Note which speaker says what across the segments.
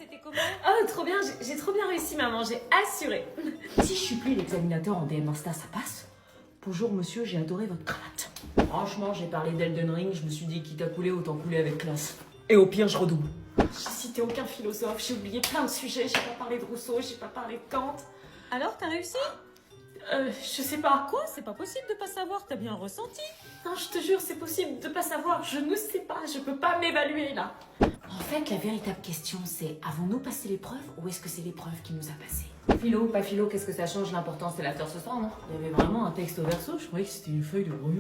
Speaker 1: c'était comment?
Speaker 2: Oh, trop bien, j'ai trop bien réussi, maman, j'ai assuré. Si je supplie l'examinateur en DM Insta, ça passe? Bonjour monsieur, j'ai adoré votre cravate. Franchement, j'ai parlé d'Elden Ring, je me suis dit quitte à couler, autant couler avec classe. Et au pire, je redouble. J'ai cité aucun philosophe, j'ai oublié plein de sujets, j'ai pas parlé de Rousseau, j'ai pas parlé de Kant.
Speaker 1: Alors, t'as réussi?
Speaker 2: Je sais pas.
Speaker 1: Quoi? C'est pas possible de pas savoir, t'as bien ressenti.
Speaker 2: Non, je te jure, c'est possible de pas savoir, je ne sais pas, je peux pas m'évaluer là. En fait, la véritable question, c'est avons-nous passé l'épreuve ou est-ce que c'est l'épreuve qui nous a passé? Philo, pas philo, qu'est-ce que ça change? L'important, c'est l'after ce soir, non? Il y avait vraiment un texte au verso, je croyais que c'était une feuille de brouillon.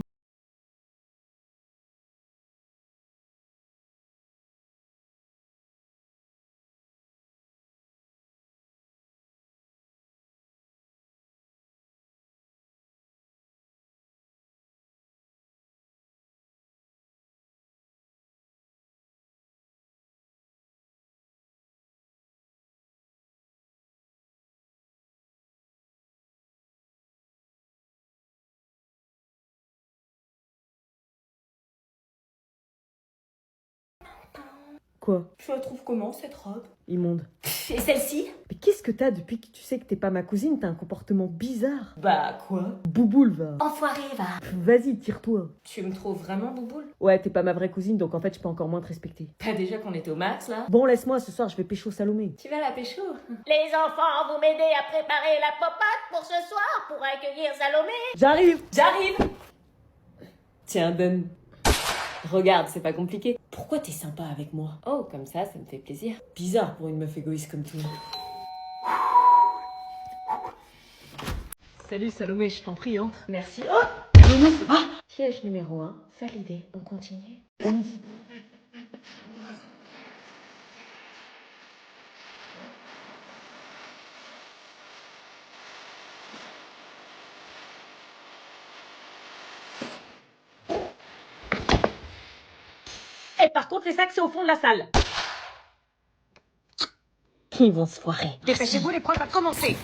Speaker 3: Quoi?
Speaker 2: Tu la trouves comment, cette robe?
Speaker 3: Immonde.
Speaker 2: Et celle-ci?
Speaker 3: Mais qu'est-ce que t'as depuis que tu sais que t'es pas ma cousine? T'as un comportement bizarre.
Speaker 2: Bah, quoi?
Speaker 3: Bouboule, va.
Speaker 2: Enfoiré, va.
Speaker 3: Vas-y, tire-toi.
Speaker 2: Tu me trouves vraiment bouboule?
Speaker 3: Ouais, t'es pas ma vraie cousine, donc en fait, je peux encore moins te respecter.
Speaker 2: Pas déjà qu'on était au max, là?
Speaker 3: Bon, laisse-moi, ce soir, je vais pécho Salomé.
Speaker 2: Tu vas la pécho?
Speaker 4: Les enfants, vous m'aidez à préparer la popote pour ce soir, pour accueillir Salomé.
Speaker 3: J'arrive!
Speaker 2: J'arrive!
Speaker 3: Tiens, donne.
Speaker 2: Regarde, c'est pas compliqué. Pourquoi t'es sympa avec moi? Oh, comme ça me fait plaisir.
Speaker 3: Bizarre pour une meuf égoïste comme toi. Salut Salomé, je t'en prie, hein.
Speaker 2: Merci. Oh!
Speaker 3: Ah!
Speaker 2: Piège numéro 1, validé. On continue.
Speaker 4: Et par contre, les sacs, c'est au fond de la salle.
Speaker 3: Ils vont se foirer.
Speaker 4: Dépêchez-vous, l'épreuve va commencer.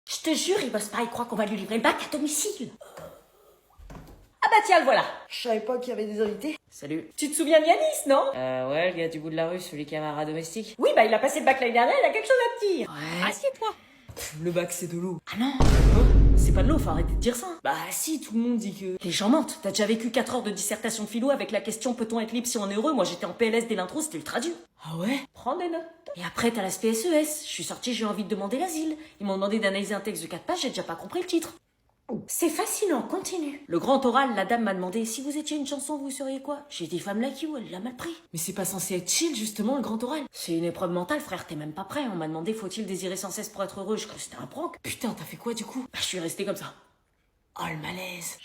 Speaker 2: Je te jure, il bosse pas, il croit qu'on va lui livrer le bac à domicile. Ah bah tiens, le voilà.
Speaker 3: Je savais pas qu'il y avait des invités.
Speaker 2: Salut. Tu te souviens de Yanis, non?
Speaker 1: Ouais, le gars du bout de la rue, celui qui a un domestique.
Speaker 2: Oui, bah il a passé le bac l'année dernière, il a quelque chose à te dire.
Speaker 1: Ouais. Assieds-toi.
Speaker 3: Le bac, c'est de l'eau.
Speaker 2: Ah non. C'est pas de l'eau, faut arrêter de dire ça. Bah si, tout le monde dit que... Les gens mentent. T'as déjà vécu 4 heures de dissertation de philo avec la question peut-on être libre si on est heureux? Moi j'étais en PLS dès l'intro, c'était ultra dur.
Speaker 3: Ah ouais?
Speaker 2: Prends des notes. Et après t'as l'aspect SES. Je suis sortie, j'ai eu envie de demander l'asile. Ils m'ont demandé d'analyser un texte de 4 pages, j'ai déjà pas compris le titre. C'est fascinant, continue. Le grand oral, la dame m'a demandé si vous étiez une chanson, vous seriez quoi? J'ai dit Femme Like You, elle l'a mal pris. Mais c'est pas censé être chill, justement, le grand oral. C'est une épreuve mentale, frère, t'es même pas prêt. On m'a demandé faut-il désirer sans cesse pour être heureux, je crois que c'était un prank. Putain, t'as fait quoi du coup? Bah, je suis restée comme ça. Oh le malaise.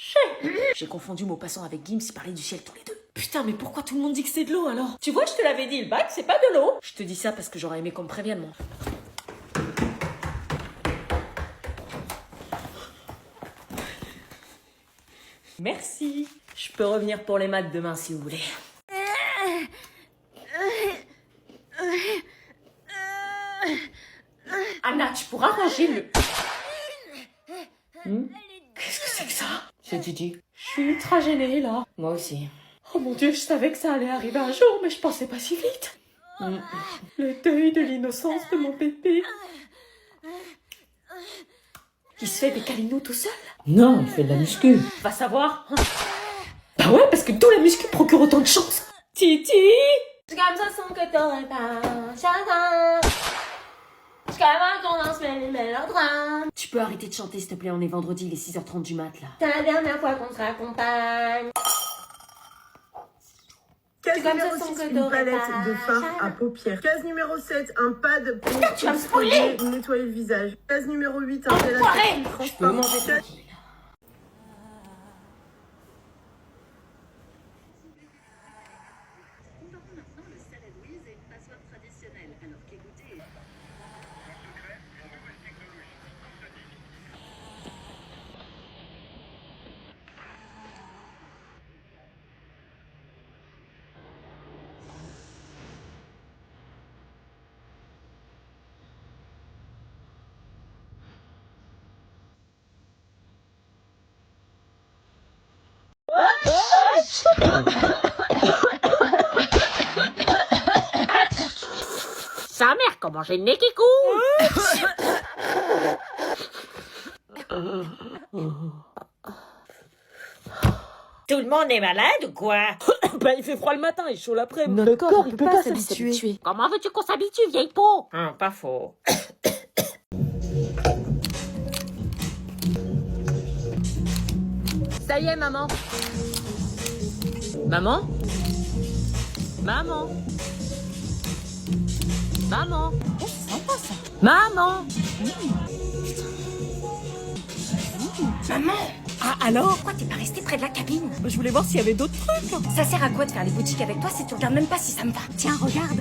Speaker 2: J'ai confondu mot passant avec Gims, ils parlaient du ciel tous les deux. Putain, mais pourquoi tout le monde dit que c'est de l'eau alors? Tu vois, je te l'avais dit, le bac, c'est pas de l'eau. Je te dis ça parce que j'aurais aimé qu'on me prévienne, moi. Merci. Je peux revenir pour les maths demain si vous voulez. Anna, tu pourras ranger le... Qu'est-ce que c'est que ça?
Speaker 1: C'est Gigi.
Speaker 2: Je suis ultra gênée là.
Speaker 1: Moi aussi.
Speaker 2: Oh mon dieu, je savais que ça allait arriver un jour, mais je pensais pas si vite. Le deuil de l'innocence de mon bébé. Il se fait des câlinous tout seul?
Speaker 1: Non, il fait de la muscu.
Speaker 2: Va savoir. Bah ouais, parce que d'où la muscu procure autant de chance. Titi! C'est comme ça son que t'aurais pas chacun. C'est comme qu'on lance les mélodrames. Tu peux arrêter de chanter s'il te plaît, on est vendredi, il est 6h30 du mat là. C'est la dernière fois qu'on se raccompagne.
Speaker 5: Case
Speaker 2: C'est comme
Speaker 5: numéro
Speaker 2: ça,
Speaker 5: 6,
Speaker 2: sans que
Speaker 5: une
Speaker 2: t'aurais
Speaker 5: palette
Speaker 2: pas
Speaker 5: de fard
Speaker 2: chacun.
Speaker 5: à paupières. Case numéro 7, un pad pour
Speaker 2: tu vas me
Speaker 5: exfolier, nettoyer le visage. Case numéro 8, un gel
Speaker 2: Enfoiré.
Speaker 5: à
Speaker 2: Je peux
Speaker 5: transparent.
Speaker 2: manger tranquille.
Speaker 4: Sa mère, comment j'ai le nez qui coule. Tout le monde est malade ou quoi?
Speaker 2: Bah, il fait froid le matin et chaud l'après-midi.
Speaker 3: Notre corps, il peut pas s'habituer.
Speaker 4: Comment veux-tu qu'on s'habitue, vieille peau?
Speaker 1: Pas faux.
Speaker 2: Ça y est, maman. Maman? Maman? Maman? Oh, c'est sympa ça. Maman?
Speaker 3: Maman!
Speaker 2: Ah, alors?
Speaker 3: Pourquoi t'es pas restée près de la cabine?
Speaker 2: Je voulais voir s'il y avait d'autres trucs.
Speaker 3: Ça sert à quoi de faire les boutiques avec toi si tu regardes même pas si ça me va? Tiens, regarde.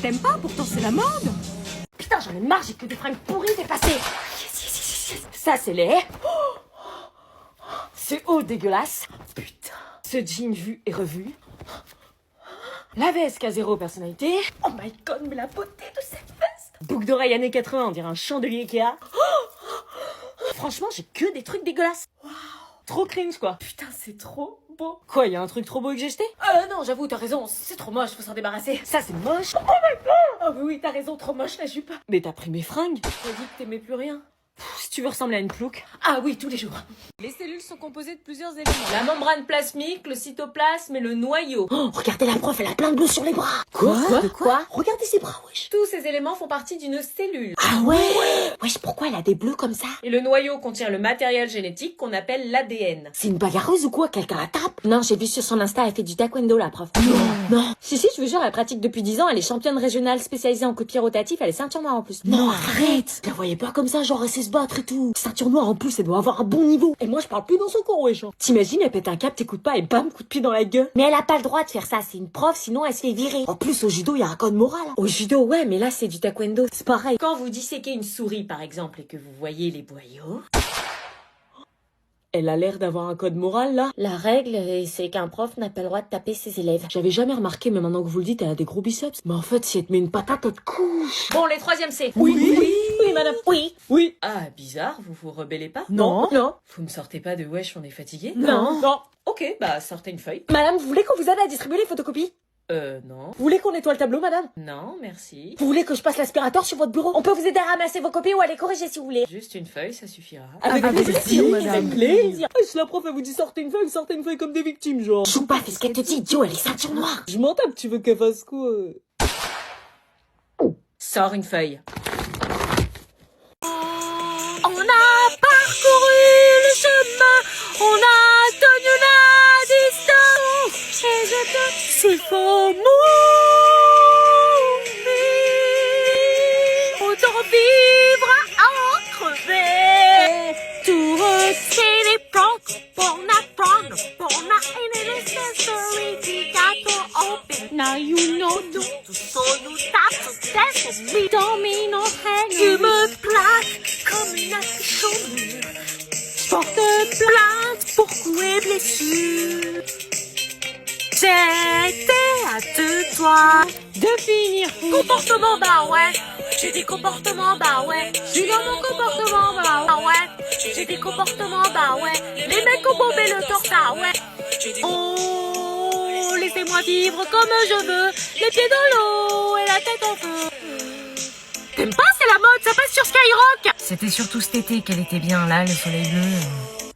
Speaker 2: T'aimes pas? Pourtant, c'est la mode.
Speaker 3: Putain, j'en ai marre, j'ai que des fringues pourries dépassées.
Speaker 2: Ça, c'est laid. C'est haut dégueulasse. Putain. Ce jean vu et revu. La veste qui a zéro personnalité. Oh my god, mais la beauté de cette veste. Boucle d'oreille années 80, on dirait un chandelier Ikea. Franchement, j'ai que des trucs dégueulasses. Waouh. Trop cringe, quoi. Putain, c'est trop beau. Quoi, y a un truc trop beau que j'ai jeté? Non, j'avoue, t'as raison. C'est trop moche, faut s'en débarrasser. Ça, c'est moche. Oh my god. Oh oui, t'as raison, trop moche la jupe. Mais t'as pris mes fringues. T'as dit que t'aimais plus rien. Si tu veux ressembler à une plouque. Ah oui, tous les jours. Les cellules sont composées de plusieurs éléments. La membrane plasmique, le cytoplasme et le noyau.
Speaker 3: Oh, regardez la prof, elle a plein de bleu sur les bras.
Speaker 2: De quoi?
Speaker 3: Regardez ses bras, wesh.
Speaker 2: Tous ces éléments font partie d'une cellule.
Speaker 3: Ah ouais? Wesh, pourquoi elle a des bleus comme ça?
Speaker 2: Et le noyau contient le matériel génétique qu'on appelle l'ADN.
Speaker 3: C'est une bagarreuse ou quoi? Quelqu'un la tape?
Speaker 2: Non, j'ai vu sur son Insta, elle fait du taekwondo, la prof.
Speaker 3: Non.
Speaker 2: Si, je vous jure, elle pratique depuis 10 ans, elle est championne régionale spécialisée en coup de pied rotatif, elle est ceinture noire en plus.
Speaker 3: Non, arrête. Je la voyais pas comme ça, genre elle sait se battre et tout. Ceinture noire en plus, elle doit avoir un bon niveau.
Speaker 2: Et moi, je parle plus dans son cours, wesh. T'imagines, elle pète un câble, t'écoutes pas et bam, coup de pied dans la gueule.
Speaker 3: Mais elle a pas le droit de faire ça, c'est une prof, sinon elle se fait virer. En plus, au judo, il y a un code moral.
Speaker 2: Au judo, ouais, mais là, c'est du taekwondo, c'est pareil. Quand vous disséquez une souris, par exemple, et que vous voyez les boyaux... Elle a l'air d'avoir un code moral, là.
Speaker 3: La règle, c'est qu'un prof n'a pas le droit de taper ses élèves.
Speaker 2: J'avais jamais remarqué, mais maintenant que vous le dites, elle a des gros biceps. Mais en fait, si elle te met une patate, elle te couche. Bon, les troisièmes C. Oui, madame. Oui. Ah, bizarre, vous vous rebellez pas?
Speaker 3: Non.
Speaker 2: Vous me sortez pas de wesh, on est fatigué?
Speaker 3: Non.
Speaker 2: Ok, bah, sortez une feuille.
Speaker 3: Madame, vous voulez qu'on vous aide à distribuer les photocopies?
Speaker 2: Non.
Speaker 3: Vous voulez qu'on nettoie le tableau, madame?
Speaker 2: Non, merci.
Speaker 3: Vous voulez que je passe l'aspirateur sur votre bureau? On peut vous aider à ramasser vos copies ou à les corriger si vous voulez.
Speaker 2: Juste une feuille, ça suffira.
Speaker 3: Avec plaisir, madame.
Speaker 2: Avec plaisir. Si la prof, elle vous dit sortez une feuille comme des victimes, genre.
Speaker 3: Joue pas, fais ce qu'elle te dit, idiot, elle est ceinture noire.
Speaker 2: Je m'en tape, tu veux qu'elle fasse quoi? Sors une feuille.
Speaker 4: On a parcouru le chemin, on a tenu la distance, et je te... S'il faut mourir, autant vivre à en crever. Tout retirer pour apprendre, pour any necessary, we got to open. Now you know, tout ça nous tape sur tête, pour me dormir nos règles. Tu me plaques comme une affiche au mur. Je porte plainte pour coups et blessures. J'étais à deux doigts de finir. Comportement, bah ouais. J'ai des comportements, bah ouais. Je suis dans mon comportement, bah ouais. J'ai des comportements, bah ouais. Les mecs ont bombé le torse, ah ouais. Oh, laissez-moi vivre comme je veux. Les pieds dans l'eau et la tête en feu. T'aimes pas, c'est la mode, ça passe sur Skyrock.
Speaker 6: C'était surtout cet été qu'elle était bien là, le soleil bleu.